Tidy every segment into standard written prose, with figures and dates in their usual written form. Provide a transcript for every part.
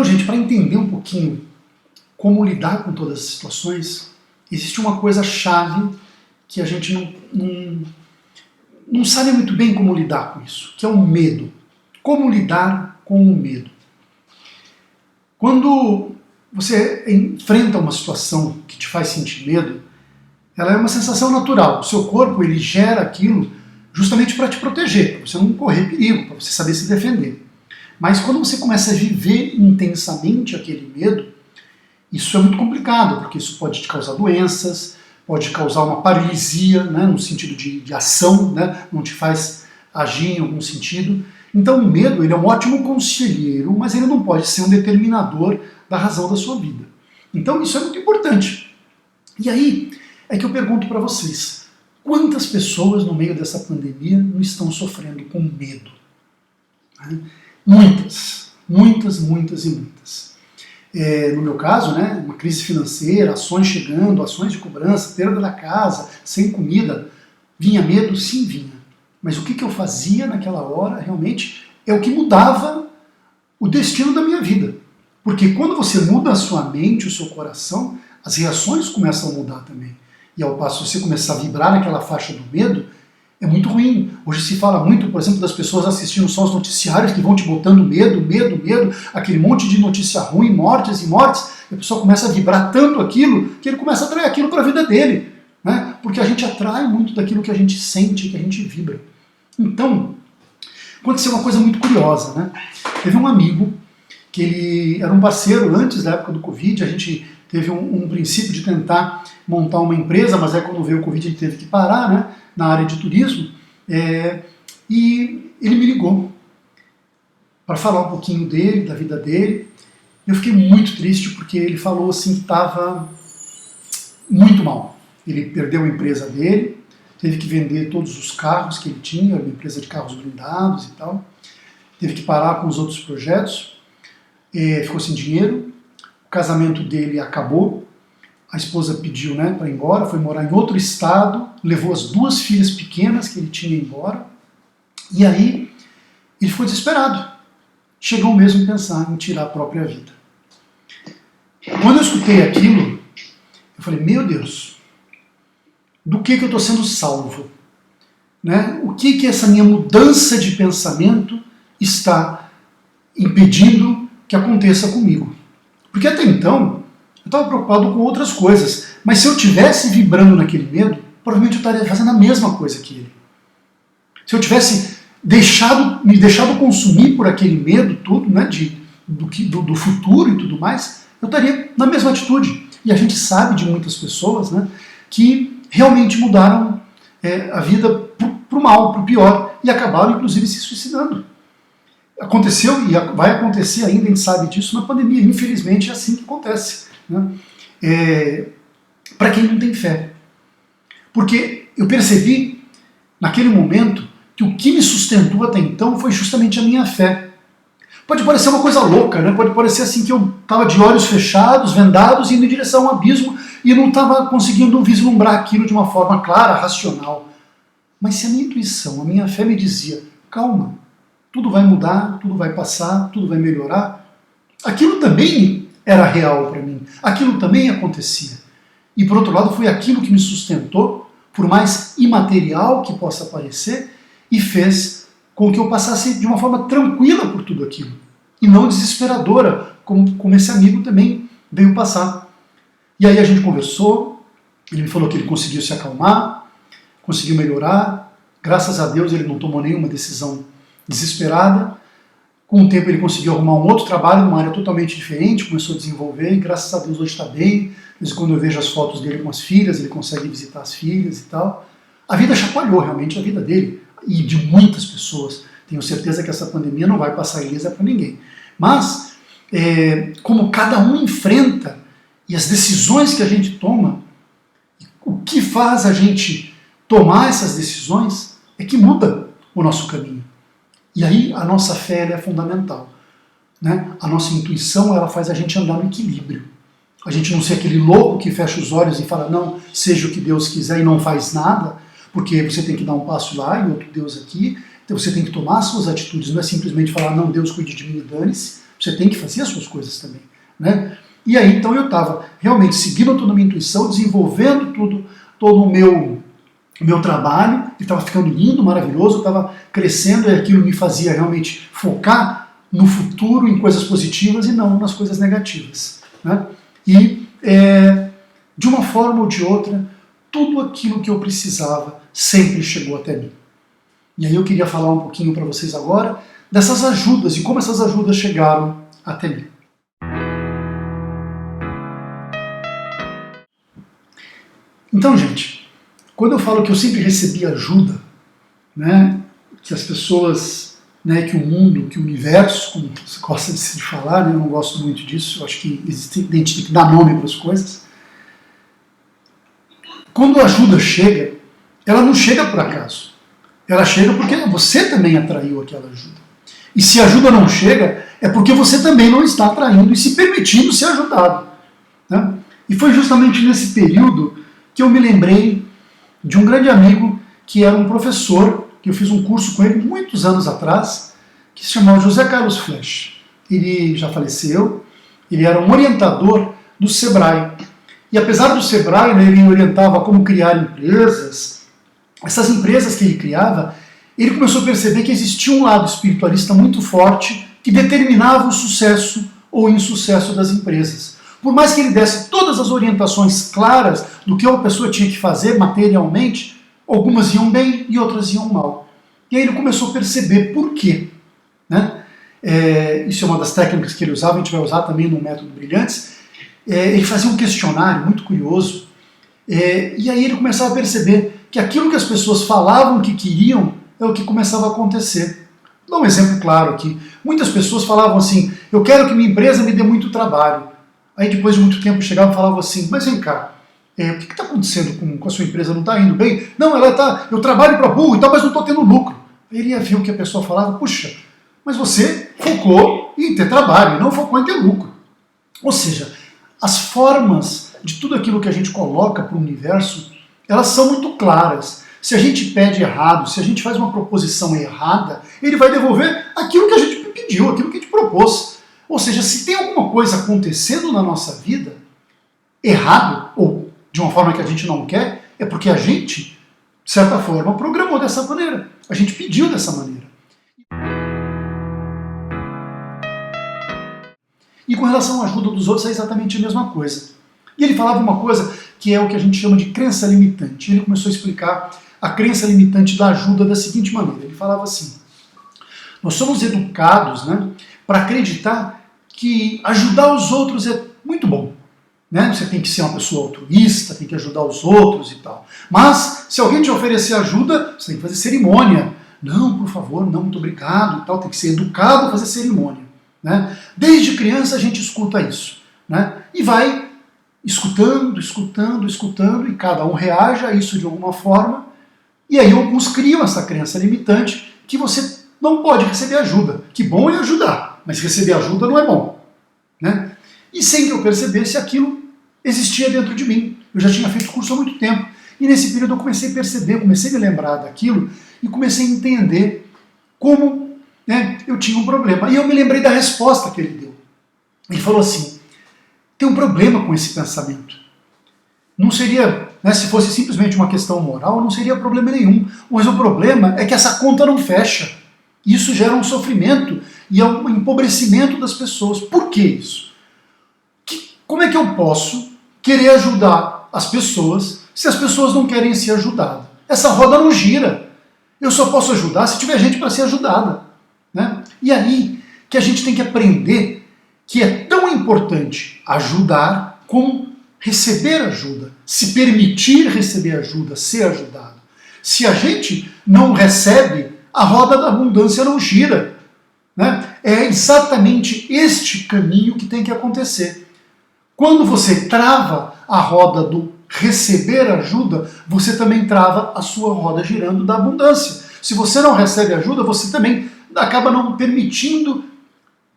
Então, gente, para entender um pouquinho como lidar com todas as situações, existe uma coisa chave que a gente não sabe muito bem como lidar com isso, que é o medo. Como lidar com o medo? Quando você enfrenta uma situação que te faz sentir medo, ela é uma sensação natural. O seu corpo ele gera aquilo justamente para te proteger, para você não correr perigo, para você saber se defender. Mas quando você começa a viver intensamente aquele medo, isso é muito complicado, porque isso pode te causar doenças, pode causar uma paralisia, né, no sentido de ação, né, não te faz agir em algum sentido. Então o medo ele é um ótimo conselheiro, mas ele não pode ser um determinador da razão da sua vida. Então isso é muito importante. E aí é que eu pergunto para vocês, quantas pessoas no meio dessa pandemia não estão sofrendo com medo? Muitas, muitas, muitas e muitas. No meu caso, né, uma crise financeira, ações chegando, ações de cobrança, perda da casa, sem comida, vinha medo? Sim, vinha. Mas o que eu fazia naquela hora, realmente, é o que mudava o destino da minha vida. Porque quando você muda a sua mente, o seu coração, as reações começam a mudar também. E ao passo você começar a vibrar naquela faixa do medo, é muito ruim. Hoje se fala muito, por exemplo, das pessoas assistindo só os noticiários que vão te botando medo, medo, medo, aquele monte de notícia ruim, mortes e mortes, e a pessoa começa a vibrar tanto aquilo que ele começa a atrair aquilo para a vida dele. Né? Porque a gente atrai muito daquilo que a gente sente, que a gente vibra. Então, aconteceu uma coisa muito curiosa. Né? Teve um amigo que ele era um parceiro antes da época do Covid, a gente teve um princípio de tentar montar uma empresa, mas aí quando veio o Covid a gente teve que parar, né, na área de turismo, e ele me ligou para falar um pouquinho dele, da vida dele. Eu fiquei muito triste porque ele falou assim que estava muito mal. Ele perdeu a empresa dele, teve que vender todos os carros que ele tinha, era uma empresa de carros blindados e tal, teve que parar com os outros projetos, ficou sem dinheiro, o casamento dele acabou, a esposa pediu, né, para ir embora, foi morar em outro estado, levou as 2 filhas pequenas que ele tinha embora, e aí ele ficou desesperado. Chegou mesmo a pensar em tirar a própria vida. Quando eu escutei aquilo, eu falei, meu Deus, do que eu estou sendo salvo? Né? O que essa minha mudança de pensamento está impedindo que aconteça comigo? Porque até então, eu estava preocupado com outras coisas, mas se eu tivesse vibrando naquele medo, provavelmente eu estaria fazendo a mesma coisa que ele. Se eu tivesse me deixado consumir por aquele medo todo, né, do futuro e tudo mais, eu estaria na mesma atitude. E a gente sabe de muitas pessoas, né, que realmente mudaram a vida para o mal, para o pior, e acabaram inclusive se suicidando. Aconteceu e vai acontecer ainda, a gente sabe disso, na pandemia. Infelizmente é assim que acontece. Né? Para quem não tem fé. Porque eu percebi, naquele momento, que o que me sustentou até então foi justamente a minha fé. Pode parecer uma coisa louca, né? Pode parecer assim que eu estava de olhos fechados, vendados, indo em direção ao abismo e não estava conseguindo vislumbrar aquilo de uma forma clara, racional. Mas se a minha intuição, a minha fé me dizia, calma, tudo vai mudar, tudo vai passar, tudo vai melhorar, aquilo também era real para mim, aquilo também acontecia. E por outro lado foi aquilo que me sustentou, por mais imaterial que possa parecer, e fez com que eu passasse de uma forma tranquila por tudo aquilo, e não desesperadora, como esse amigo também veio passar. E aí a gente conversou, ele me falou que ele conseguiu se acalmar, conseguiu melhorar, graças a Deus ele não tomou nenhuma decisão desesperada. Com o tempo ele conseguiu arrumar um outro trabalho numa área totalmente diferente, começou a desenvolver, e graças a Deus hoje está bem. De vez em quando eu vejo as fotos dele com as filhas, ele consegue visitar as filhas e tal. A vida chacoalhou realmente a vida dele, e de muitas pessoas. Tenho certeza que essa pandemia não vai passar ilesa para ninguém. Mas, como cada um enfrenta, e as decisões que a gente toma, o que faz a gente tomar essas decisões é que muda o nosso caminho. E aí a nossa fé é fundamental. Né? A nossa intuição ela faz a gente andar no equilíbrio. A gente não ser aquele louco que fecha os olhos e fala, não, seja o que Deus quiser e não faz nada, porque você tem que dar um passo lá e outro Deus aqui. Então você tem que tomar as suas atitudes, não é simplesmente falar, não, Deus cuide de mim e dane-se. você tem que fazer as suas coisas também, né? E aí, então, eu estava realmente seguindo toda a minha intuição, desenvolvendo todo o meu trabalho, e estava ficando lindo, maravilhoso, estava crescendo, e aquilo me fazia realmente focar no futuro, em coisas positivas e não nas coisas negativas, né? E, de uma forma ou de outra, tudo aquilo que eu precisava sempre chegou até mim. E aí eu queria falar um pouquinho para vocês agora dessas ajudas e como essas ajudas chegaram até mim. Então, gente, quando eu falo que eu sempre recebi ajuda, né, que as pessoas, né, que o mundo, que o universo, como você gosta de se falar, né, eu não gosto muito disso, eu acho que tem que dar nome para as coisas. Quando a ajuda chega, ela não chega por acaso. Ela chega porque você também atraiu aquela ajuda. E se a ajuda não chega, é porque você também não está atraindo e se permitindo ser ajudado, né? E foi justamente nesse período que eu me lembrei de um grande amigo que era um professor, que eu fiz um curso com ele muitos anos atrás, que se chamava José Carlos Flesch. Ele já faleceu, ele era um orientador do Sebrae. E apesar do Sebrae, né, ele orientava como criar empresas, essas empresas que ele criava, ele começou a perceber que existia um lado espiritualista muito forte que determinava o sucesso ou insucesso das empresas. Por mais que ele desse todas as orientações claras do que a pessoa tinha que fazer materialmente, algumas iam bem e outras iam mal. E aí ele começou a perceber por quê, né? Isso é uma das técnicas que ele usava, a gente vai usar também no Método Brilhantes. Ele fazia um questionário muito curioso, e aí ele começava a perceber que aquilo que as pessoas falavam que queriam é o que começava a acontecer. Vou dar um exemplo claro aqui. Muitas pessoas falavam assim, eu quero que minha empresa me dê muito trabalho. Aí depois de muito tempo chegavam e falavam assim, mas vem cá, o que está acontecendo com a sua empresa? Não está indo bem? Não, eu trabalho para burro e tal, mas não estou tendo lucro. Aí ele ia ver o que a pessoa falava, puxa, mas você focou em ter trabalho, não focou em ter lucro. Ou seja, as formas de tudo aquilo que a gente coloca para o universo, elas são muito claras. Se a gente pede errado, se a gente faz uma proposição errada, ele vai devolver aquilo que a gente pediu, aquilo que a gente propôs. Ou seja, se tem alguma coisa acontecendo na nossa vida, errado, ou de uma forma que a gente não quer, é porque a gente, de certa forma, programou dessa maneira. A gente pediu dessa maneira. E com relação à ajuda dos outros é exatamente a mesma coisa. E ele falava uma coisa que é o que a gente chama de crença limitante. Ele começou a explicar a crença limitante da ajuda da seguinte maneira. Ele falava assim, nós somos educados, né, para acreditar que ajudar os outros é muito bom. Né? Você tem que ser uma pessoa altruísta, tem que ajudar os outros e tal. Mas, se alguém te oferecer ajuda, você tem que fazer cerimônia. Não, por favor, não, muito obrigado e tal. Tem que ser educado a fazer cerimônia. Né? Desde criança a gente escuta isso. Né? E vai escutando, e cada um reage a isso de alguma forma. E aí alguns criam essa crença limitante que você não pode receber ajuda. Que bom é ajudar, mas receber ajuda não é bom. Né? E sem que eu percebesse, aquilo existia dentro de mim. Eu já tinha feito curso há muito tempo. E nesse período eu comecei a perceber, comecei a me lembrar daquilo e comecei a entender como, né, eu tinha um problema. E eu me lembrei da resposta que ele deu. Ele falou assim, tem um problema com esse pensamento. Não seria, né, se fosse simplesmente uma questão moral, não seria problema nenhum. Mas o problema é que essa conta não fecha. Isso gera um sofrimento e é um empobrecimento das pessoas. Por que isso? Como é que eu posso querer ajudar as pessoas se as pessoas não querem ser ajudadas? Essa roda não gira. Eu só posso ajudar se tiver gente para ser ajudada. Né? E aí que a gente tem que aprender que é tão importante ajudar como receber ajuda, se permitir receber ajuda, ser ajudado. Se a gente não recebe, a roda da abundância não gira. Né? É exatamente este caminho que tem que acontecer. Quando você trava a roda do receber ajuda, você também trava a sua roda girando da abundância. Se você não recebe ajuda, você também acaba não permitindo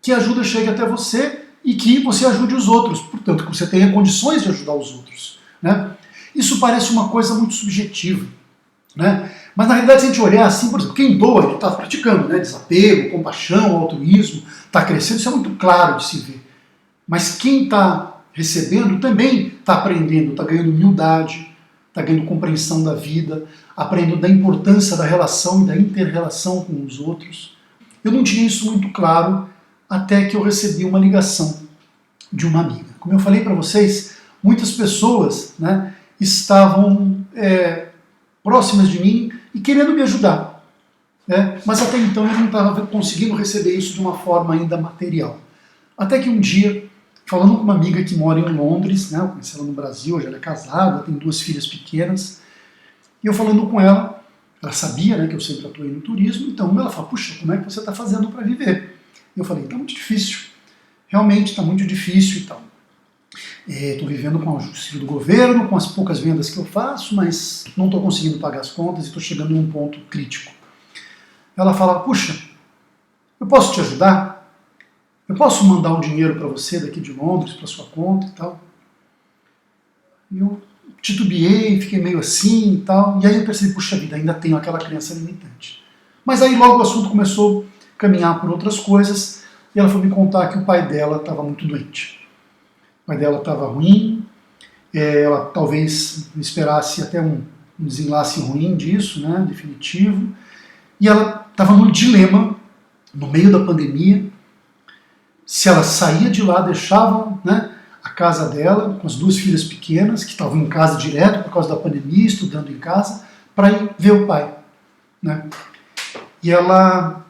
que a ajuda chegue até você e que você ajude os outros. Portanto, que você tenha condições de ajudar os outros. Né? Isso parece uma coisa muito subjetiva. Né? Mas na realidade, se a gente olhar assim, por exemplo, quem doa, ele está praticando, né? Desapego, compaixão, altruísmo, está crescendo, isso é muito claro de se ver. Mas quem está recebendo também está aprendendo, está ganhando humildade, está ganhando compreensão da vida, aprendendo da importância da relação e da inter-relação com os outros. Eu não tinha isso muito claro até que eu recebi uma ligação de uma amiga. Como eu falei para vocês, muitas pessoas, né, estavam próximas de mim e querendo me ajudar. Mas até então eu não estava conseguindo receber isso de uma forma ainda material. Até que um dia, falando com uma amiga que mora em Londres, né, eu conheci ela no Brasil, hoje ela é casada, tem 2 filhas pequenas, e eu falando com ela, ela sabia, né, que eu sempre atuei no turismo, então ela fala, puxa, como é que você está fazendo para viver? E eu falei, está muito difícil, realmente está muito difícil e tal. Estou vivendo com o auxílio do governo, com as poucas vendas que eu faço, mas não estou conseguindo pagar as contas e estou chegando em um ponto crítico. Ela fala, puxa, eu posso te ajudar? Eu posso mandar um dinheiro para você daqui de Londres, para sua conta e tal? E eu titubeei, fiquei meio assim e tal, e aí eu percebi, puxa vida, ainda tenho aquela crença limitante. Mas aí logo o assunto começou a caminhar por outras coisas, e ela foi me contar que o pai dela estava muito doente. O pai dela estava ruim, ela talvez esperasse até um desenlace ruim disso, né, definitivo, e ela estava num dilema, no meio da pandemia, se ela saía de lá, deixava, né, a casa dela, com as 2 filhas pequenas, que estavam em casa direto por causa da pandemia, estudando em casa, para ir ver o pai. Né? E ela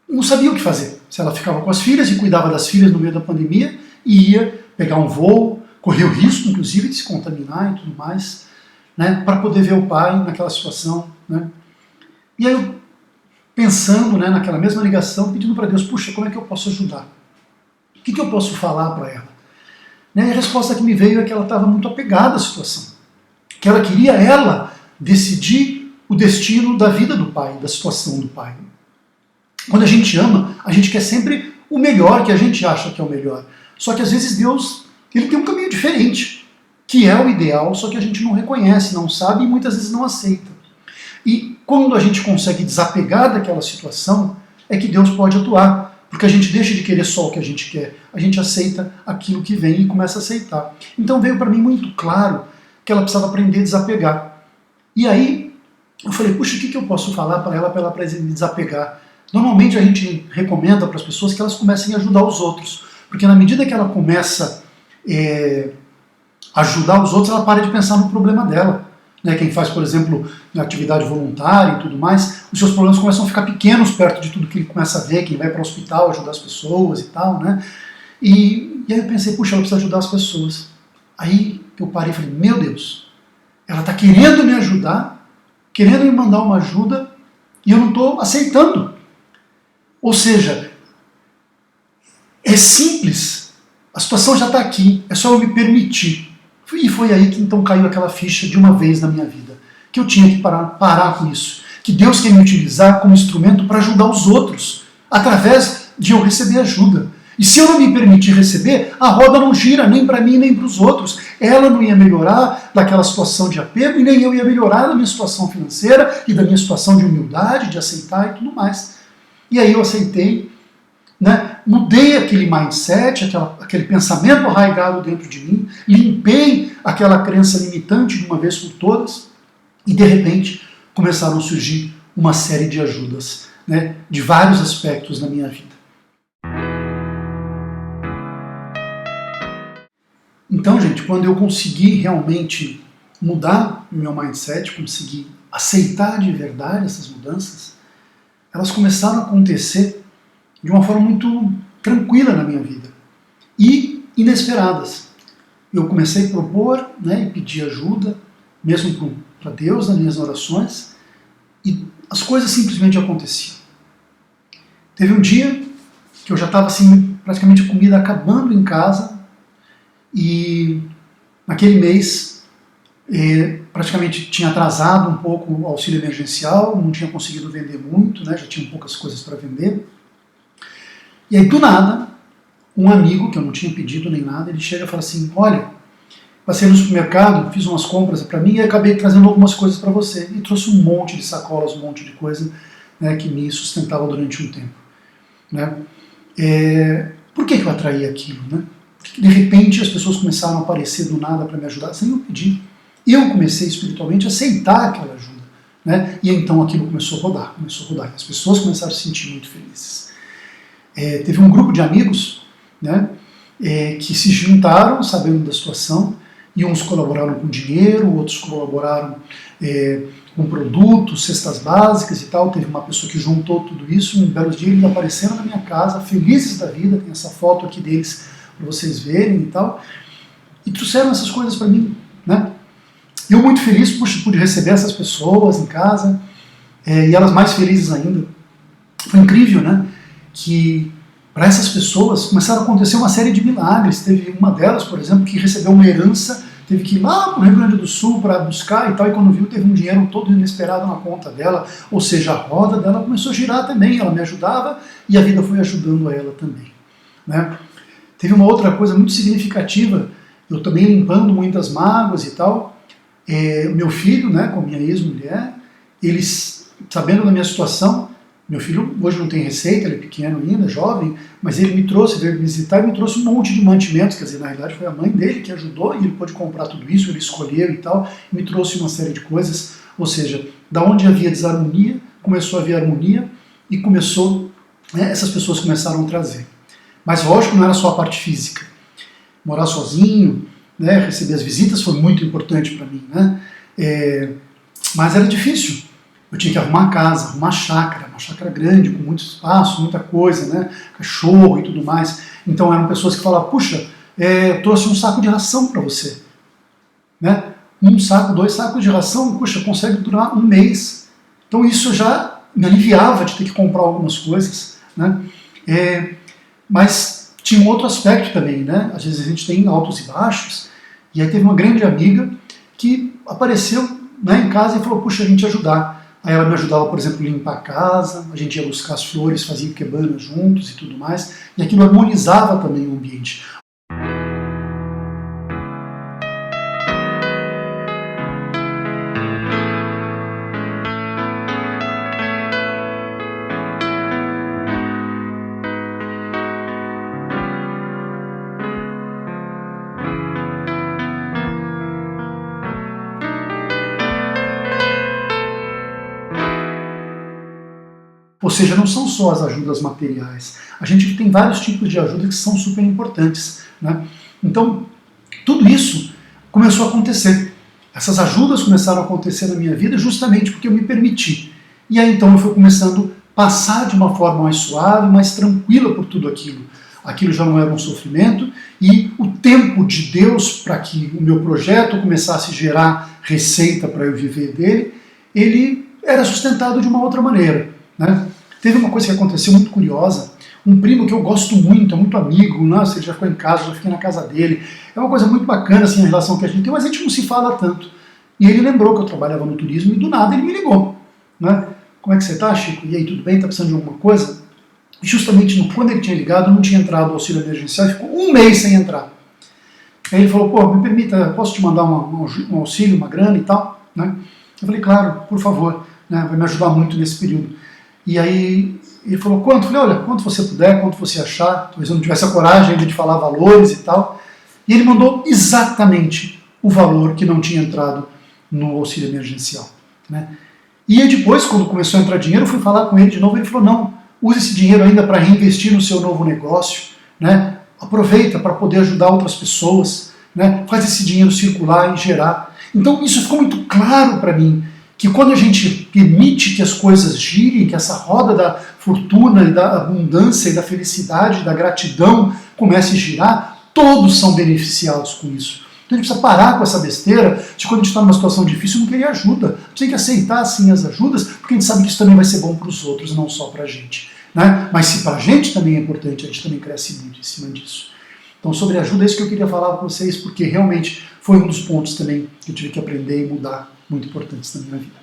não sabia o que fazer. Se ela ficava com as filhas e cuidava das filhas no meio da pandemia, e ia pegar um voo, correr o risco, inclusive, de se contaminar e tudo mais, né, para poder ver o pai naquela situação. Né? E aí eu, pensando, né, naquela mesma ligação, pedindo para Deus, puxa, como é que eu posso ajudar? O que eu posso falar para ela? Né, e a resposta que me veio é que ela estava muito apegada à situação. Que ela queria, ela, decidir o destino da vida do pai, da situação do pai. Quando a gente ama, a gente quer sempre o melhor que a gente acha que é o melhor. Só que às vezes Deus, ele tem um caminho diferente, que é o ideal, só que a gente não reconhece, não sabe e muitas vezes não aceita. E quando a gente consegue desapegar daquela situação, é que Deus pode atuar. Porque a gente deixa de querer só o que a gente quer, a gente aceita aquilo que vem e começa a aceitar. Então veio para mim muito claro que ela precisava aprender a desapegar. E aí eu falei, puxa, o que eu posso falar para ela aprender a desapegar? Normalmente a gente recomenda para as pessoas que elas comecem a ajudar os outros. Porque na medida que ela começa a ajudar os outros, ela para de pensar no problema dela. Né, quem faz, por exemplo, atividade voluntária e tudo mais, os seus problemas começam a ficar pequenos perto de tudo que ele começa a ver, quem vai para o hospital ajudar as pessoas e tal, né? E aí eu pensei, puxa, ela precisa ajudar as pessoas. Aí eu parei e falei, meu Deus, ela está querendo me ajudar, querendo me mandar uma ajuda, e eu não estou aceitando. Ou seja, é simples, a situação já está aqui, é só eu me permitir. E foi aí que então caiu aquela ficha de uma vez na minha vida, que eu tinha que parar com isso, que Deus quer me utilizar como instrumento para ajudar os outros, através de eu receber ajuda. E se eu não me permitir receber, a roda não gira nem para mim nem para os outros. Ela não ia melhorar daquela situação de apego e nem eu ia melhorar da minha situação financeira e da minha situação de humildade, de aceitar e tudo mais. E aí eu aceitei, né? Mudei aquele mindset, aquele pensamento arraigado dentro de mim, limpei aquela crença limitante de uma vez por todas e de repente começaram a surgir uma série de ajudas, né, de vários aspectos na minha vida. Então, gente, quando eu consegui realmente mudar o meu mindset, consegui aceitar de verdade essas mudanças, elas começaram a acontecer de uma forma muito tranquila na minha vida e inesperadas. Eu comecei a propor, né, e pedir ajuda, mesmo para Deus nas minhas orações, e as coisas simplesmente aconteciam. Teve um dia que eu já estava assim, praticamente a comida acabando em casa, e naquele mês praticamente tinha atrasado um pouco o auxílio emergencial, não tinha conseguido vender muito, né, já tinha poucas coisas para vender. E aí, do nada, um amigo, que eu não tinha pedido nem nada, ele chega e fala assim, olha, passei no supermercado, fiz umas compras para mim e acabei trazendo algumas coisas para você. E trouxe um monte de sacolas, um monte de coisa, né, que me sustentava durante um tempo. Né? Por que eu atraí aquilo? Né? Porque de repente as pessoas começaram a aparecer do nada para me ajudar, sem eu pedir. Eu comecei espiritualmente a aceitar aquela ajuda. Né? E então aquilo começou a rodar. E as pessoas começaram a se sentir muito felizes. Teve um grupo de amigos, né, que se juntaram sabendo da situação, e uns colaboraram com dinheiro, outros colaboraram com produtos, cestas básicas e tal. Teve uma pessoa que juntou tudo isso, um belo dia eles apareceram na minha casa, felizes da vida, tem essa foto aqui deles para vocês verem e tal, e trouxeram essas coisas para mim. Né? Eu muito feliz, pude receber essas pessoas em casa, e elas mais felizes ainda. Foi incrível, né? Que para essas pessoas começaram a acontecer uma série de milagres. Teve uma delas, por exemplo, que recebeu uma herança, teve que ir lá para o Rio Grande do Sul para buscar e tal, e quando viu teve um dinheiro todo inesperado na conta dela, ou seja, a roda dela começou a girar também, ela me ajudava e a vida foi ajudando a ela também. Né? Teve uma outra coisa muito significativa, eu também limpando muitas mágoas e tal, meu filho, né, com a minha ex-mulher, eles, sabendo da minha situação, meu filho hoje não tem receita, ele é pequeno ainda, jovem, mas ele me trouxe, veio me visitar e me trouxe um monte de mantimentos, quer dizer, na realidade foi a mãe dele que ajudou e ele pôde comprar tudo isso, ele escolheu e tal, e me trouxe uma série de coisas, ou seja, da onde havia desarmonia, começou a haver harmonia e começou, essas pessoas começaram a trazer. Mas lógico, não era só a parte física. Morar sozinho, né, receber as visitas foi muito importante para mim, né? Mas era difícil. Eu tinha que arrumar a casa, arrumar uma chácara grande, com muito espaço, muita coisa, né? Cachorro e tudo mais. Então eram pessoas que falavam, puxa, eu trouxe um saco de ração para você. Né? 1 saco, 2 sacos de ração, puxa, consegue durar um mês. Então isso já me aliviava de ter que comprar algumas coisas. Né? Mas tinha um outro aspecto também, né? Às vezes a gente tem altos e baixos, e aí teve uma grande amiga que apareceu, né, em casa e falou, puxa, a gente ajudar. Aí ela me ajudava, por exemplo, a limpar a casa, a gente ia buscar as flores, fazia ikebana juntos e tudo mais, e aquilo harmonizava também o ambiente. Ou seja, não são só as ajudas materiais. A gente tem vários tipos de ajuda que são super importantes. Né? Então, tudo isso começou a acontecer. Essas ajudas começaram a acontecer na minha vida justamente porque eu me permiti. E aí então eu fui começando a passar de uma forma mais suave, mais tranquila por tudo aquilo. Aquilo já não era um sofrimento, e o tempo de Deus para que o meu projeto começasse a gerar receita para eu viver dele, ele era sustentado de uma outra maneira. Né? Teve uma coisa que aconteceu muito curiosa, um primo que eu gosto muito, é muito amigo, nossa, ele já ficou em casa, já fiquei na casa dele, é uma coisa muito bacana assim, a relação que a gente tem, mas a gente não se fala tanto. E ele lembrou que eu trabalhava no turismo e do nada ele me ligou. Né? Como é que você está, Chico? E aí, tudo bem? Está precisando de alguma coisa? E justamente quando ele tinha ligado, não tinha entrado o auxílio emergencial e ficou um mês sem entrar. Aí ele falou, pô, me permita, posso te mandar um auxílio, uma grana e tal? Né? Eu falei, claro, por favor, né? Vai me ajudar muito nesse período. E aí ele falou, quanto? Eu falei, olha, quanto você puder, quanto você achar, talvez eu não tivesse a coragem ainda de falar valores e tal. E ele mandou exatamente o valor que não tinha entrado no auxílio emergencial. Né? E aí depois, quando começou a entrar dinheiro, eu fui falar com ele de novo, ele falou, não, use esse dinheiro ainda para reinvestir no seu novo negócio, né? Aproveita para poder ajudar outras pessoas, né? Faz esse dinheiro circular e gerar. Então isso ficou muito claro para mim, que quando a gente permite que as coisas girem, que essa roda da fortuna e da abundância e da felicidade, da gratidão comece a girar, todos são beneficiados com isso. Então a gente precisa parar com essa besteira de quando a gente está numa situação difícil não querer ajuda. A gente tem que aceitar sim as ajudas, porque a gente sabe que isso também vai ser bom para os outros, não só para a gente. Né? Mas se para a gente também é importante, a gente também cresce muito em cima disso. Então sobre ajuda é isso que eu queria falar com vocês, porque realmente foi um dos pontos também que eu tive que aprender e mudar muito importantes na minha vida.